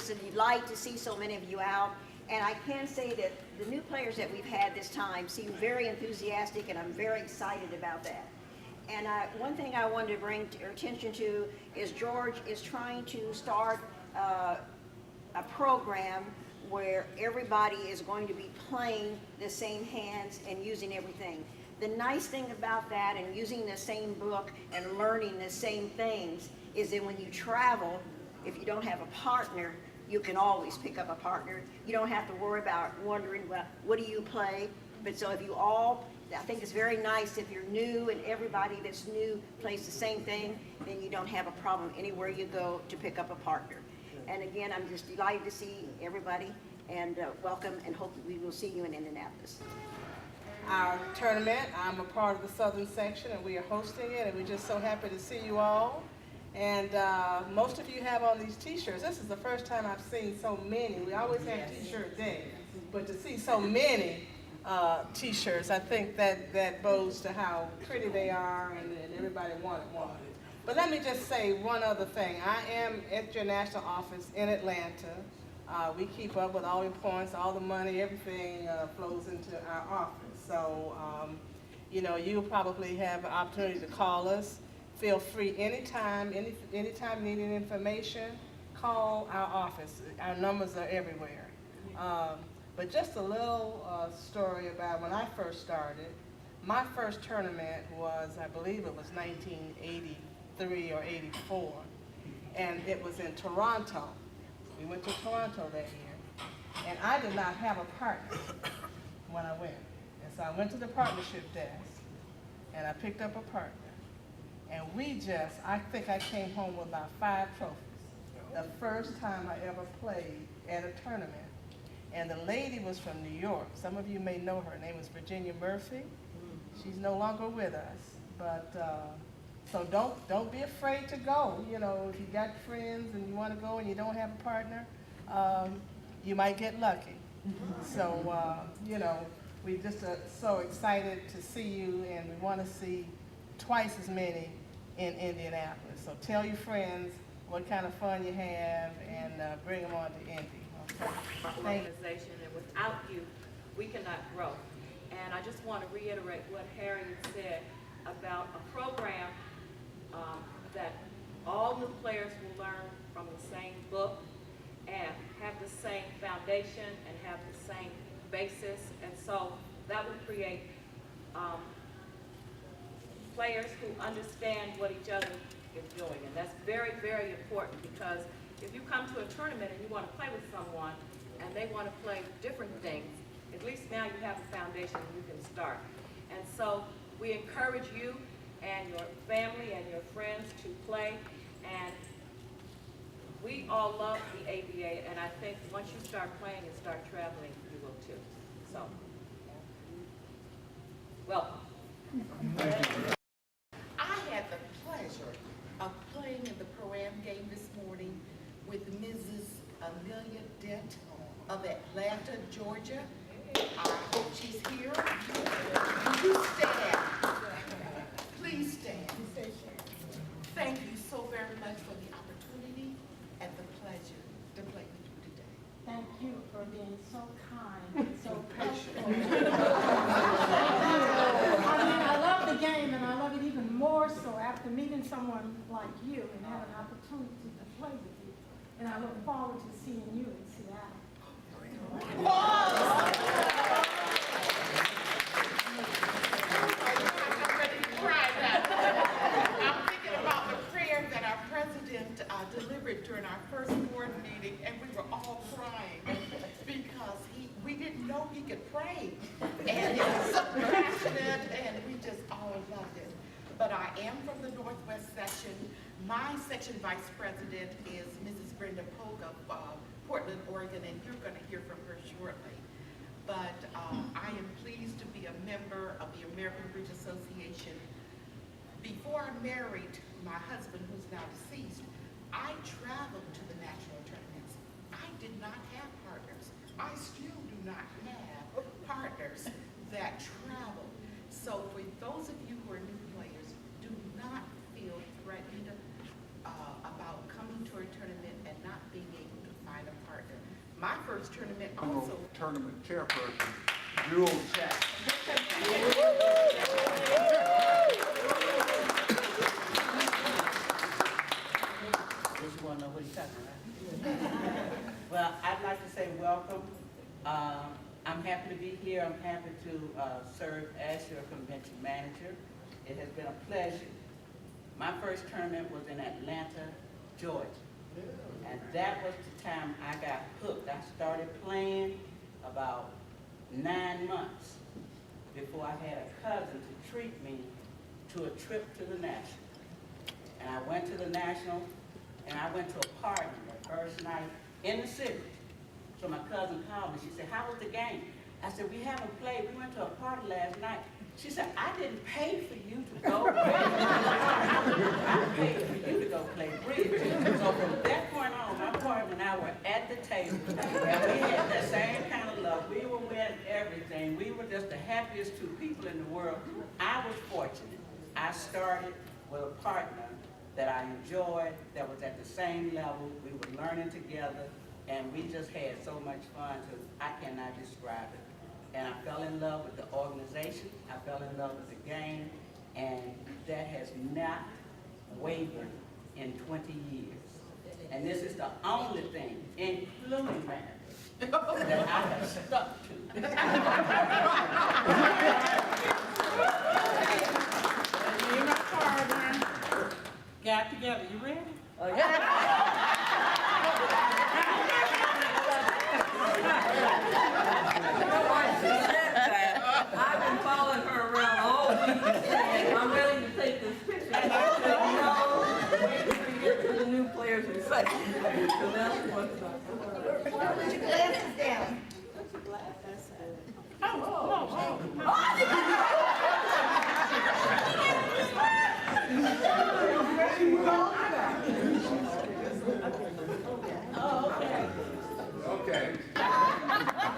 just a delight to see so many of you out. And I can say that the new players that we've had this time seem very enthusiastic, and I'm very excited about that. And one thing I wanted to bring your attention to is George is trying to start a program where everybody is going to be playing the same hands and using everything. The nice thing about that and using the same book and learning the same things is that when you travel, if you don't have a partner, you can always pick up a partner. You don't have to worry about wondering, well, what do you play? But so if you all, I think it's very nice if you're new and everybody that's new plays the same thing, then you don't have a problem anywhere you go to pick up a partner. And again, I'm just delighted to see everybody, and welcome, and hope we will see you in Indianapolis. Our tournament, I'm a part of the Southern section, and we are hosting it, and we're just so happy to see you all. And most of you have on these t-shirts. This is the first time I've seen so many. We always have t-shirt day, but to see so many t-shirts, I think that bodes to how pretty they are, and everybody wanted one. But let me just say one other thing. I am at your national office in Atlanta. We keep up with all your points, all the money, everything flows into our office. So, you know, you'll probably have an opportunity to call us. Feel free anytime you need any information, call our office. Our numbers are everywhere. But just a little story about when I first started. My first tournament was, I believe it was 1983 or 84, and it was in Toronto. We went to Toronto that year, and I did not have a partner when I went. And so I went to the partnership desk, and I picked up a partner. And I think I came home with about 5 trophies. The first time I ever played at a tournament. And the lady was from New York. Some of you may know her. Her name was Virginia Murphy. She's no longer with us. But so don't be afraid to go. You know, if you got friends and you want to go and you don't have a partner, you might get lucky. So you know, we just so excited to see you, and we want to see twice as many in Indianapolis. So tell your friends what kind of fun you have, and bring them on to Indy. Organization, and without you, we cannot grow. And I just want to reiterate what Harry said about a program that all new players will learn from the same book and have the same foundation and have the same basis. And so that would create players who understand what each other is doing. And that's very, very important, because if you come to a tournament and you want to play with someone and they want to play different things, at least now you have a foundation and you can start. And so we encourage you and your family and your friends to play. And we all love the ABA, and I think once you start playing and start traveling, you will too. So, welcome. I had the pleasure of playing in the Pro-Am game this morning with Mrs. Amelia Dent of Atlanta, Georgia. I hope she's here. Will you stand? Please stand. Thank you so very much for the opportunity and the pleasure to play with you today. Thank you for being so kind and so patient. I love the game, and I love it even more so after meeting someone like you and having an opportunity to play with you. And I look forward to seeing you in Seattle. I'm ready to cry now. I'm thinking about the prayer that our president delivered during our first board meeting, and we were all crying because we didn't know he could pray. And he was so passionate, and we just all loved it. But I am from the Northwest section. My section vice president is Mrs. Brenda Polk of Portland, Oregon, and you're going to hear from her shortly. But I am pleased to be a member of the American Bridge Association. Before I married my husband, who's now deceased, I traveled to the national tournaments. I did not have partners. I still do not have partners that travel. So for those of you who are new players, do not feel threatened about coming to a tournament and not being able to find a my first tournament National also. Tournament chairperson, Jewel Jackson. You want to know what he's talking about? Well, I'd like to say welcome. I'm happy to be here. I'm happy to serve as your convention manager. It has been a pleasure. My first tournament was in Atlanta, Georgia. And that was the time I got hooked. I started playing about 9 months before I had a cousin to treat me to a trip to the National. And I went to the National, and I went to a party the first night in the city. So my cousin called me. She said, "How was the game?" I said, "We haven't played. We went to a party last night." She said, "I didn't pay for you to go play. I paid for you to go play bridge." So from that point on, my partner and I were at the table, and we had that same kind of love. We were winning everything. We were just the happiest two people in the world. I was fortunate. I started with a partner that I enjoyed, that was at the same level. We were learning together, and we just had so much fun, I cannot describe it. And I fell in love with the organization, I fell in love with the game, and that has not wavered in 20 years. And this is the only thing, including marriage, that I have stuck to. Me and my partner got together. You ready? Oh, yeah. I've been following her around all week, saying, "I'm ready to take this picture." And I said, "No, wait till we get to the new players in section." So that's what's up. Put your glasses down. Okay.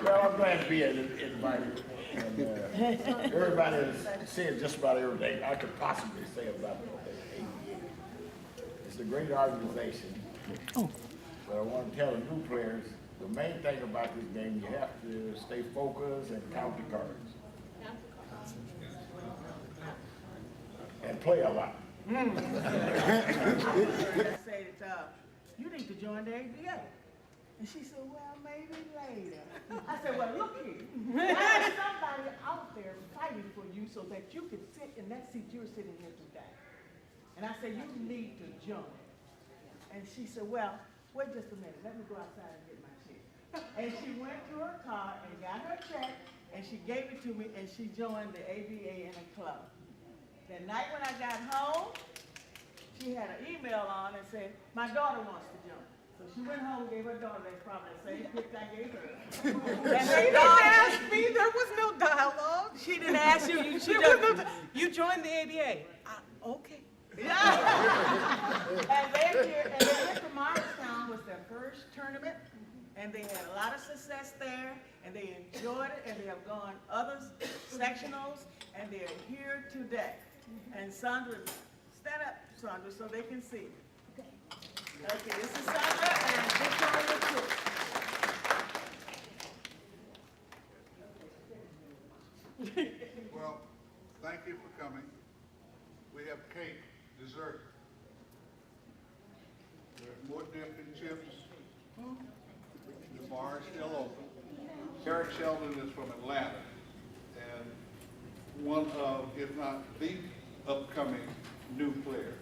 Well, I'm glad to be invited. And, everybody is saying just about everything I could possibly say about the ABA. It's a great organization. But I want to tell the new players, the main thing about this game, you have to stay focused and count the cards. And play a lot. I said, "You need to join the ABA." And she said, "Well, maybe later." I said, "Well, look here. There's somebody out there fighting for you so that you can sit in that seat you're sitting here today." And I said, "You need to join." And she said, "Well, wait just a minute. Let me go outside and get my check." And she went to her car and got her check, and she gave it to me, and she joined the ABA in a club. That night when I got home, she had an email on and said, "My daughter wants to join." So she went home and gave her daughter that probably the same gift I gave her. And She didn't ask me. There was no dialogue. she didn't ask you, You joined the ABA. Okay. And they went to Morristown, was their first tournament, and they had a lot of success there, and they enjoyed it, and they have gone other sectionals, and they're here today. And Sandra, stand up, Sandra, so they can see. Okay, this is Sandra, and this is your crew. Well, thank you for coming. We have cake, dessert. There's more dip and chips. The bar is still open. Eric Sheldon is from Atlanta, and one of, if not the upcoming new player.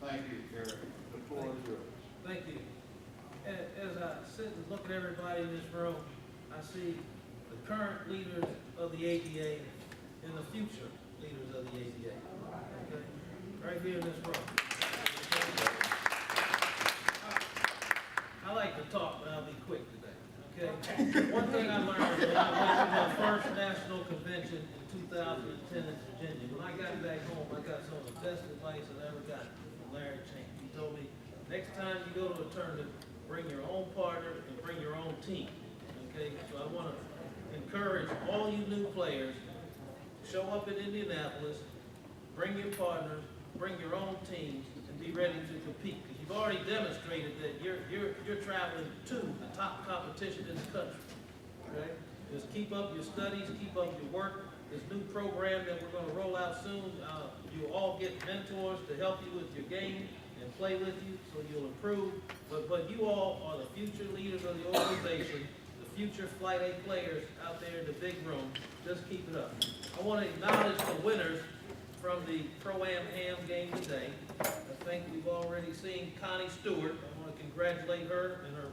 Thank you, Eric. The floor is yours. Thank you. As I sit and look at everybody in this room, I see the current leaders of the ADA and the future leaders of the ADA. Okay? Right here in this room. I like to talk, but I'll be quick today. Okay? One thing I learned when I went to my first national convention in 2010 in Virginia, when I got back home, I got some of the best advice I ever got from Larry Chang. He told me, next time you go to a tournament, bring your own partner and bring your own team. Okay, so I want to encourage all you new players, show up in Indianapolis, bring your partners, bring your own teams, and be ready to compete. Because you've you've already demonstrated that you're traveling to the top competition in the country. Okay? Just keep up your studies, keep up your work. This new program that we're going to roll out soon, you'll all get mentors to help you with your game and play with you so you'll improve. But you all are the future leaders of the organization, the future Flight A players out there in the big room. Just keep it up. I want to acknowledge the winners from the Pro-Am game today. I think we've already seen Connie Stewart. I want to congratulate her and her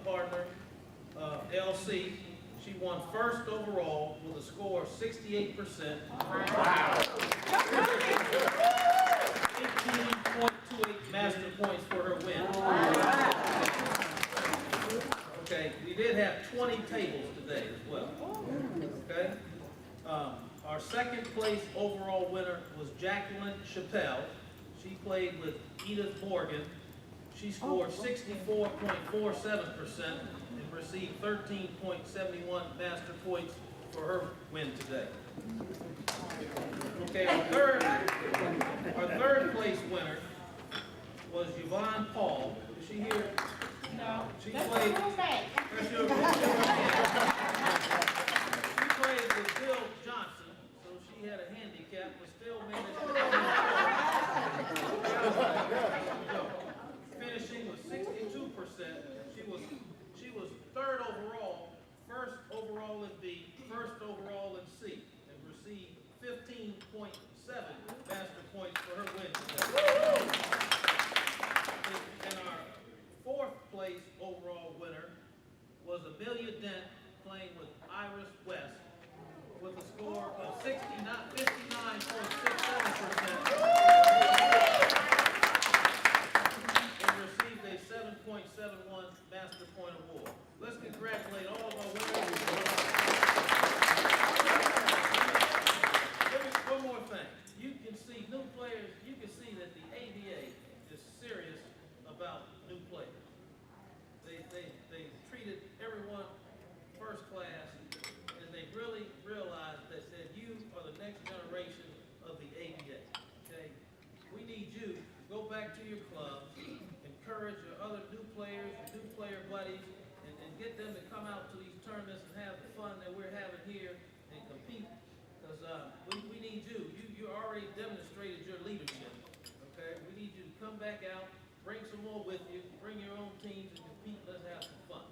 partner, LC. She won first overall with a score of 68%. Wow. 18.28 master points for her win. Okay, we did have 20 tables today as well. Okay. Our second place overall winner was Jacqueline Chappelle. She played with Edith Morgan. She scored 64.47% and received 13.71 master points for her win today. Okay, our third place winner was Yvonne Paul. Is she here? No. She played. She played with Bill Johnson, so she had a handicap, but still managed to finishing with 62%. She was third overall, first overall in B, first overall in C, and received 15.7 master points for her win today. And our fourth place overall winner was Amelia Dent, playing with Iris West, with a score of 59.67%. And received a 7.71 master point award. Let's congratulate all of our winners. One more thing. You can see new players, you can see that the ABA is serious about new players. They treated everyone first class, and they really realized that you are the next generation of the ABA. Okay? We need you to go back to your clubs, encourage your other new players, your new player buddies, and get them to come out to these tournaments and have the fun that we're having here and compete. Because we need you. You already demonstrated your leadership. Okay? We need you to come back out, bring some more with you, bring your own teams and compete. Let's have some fun.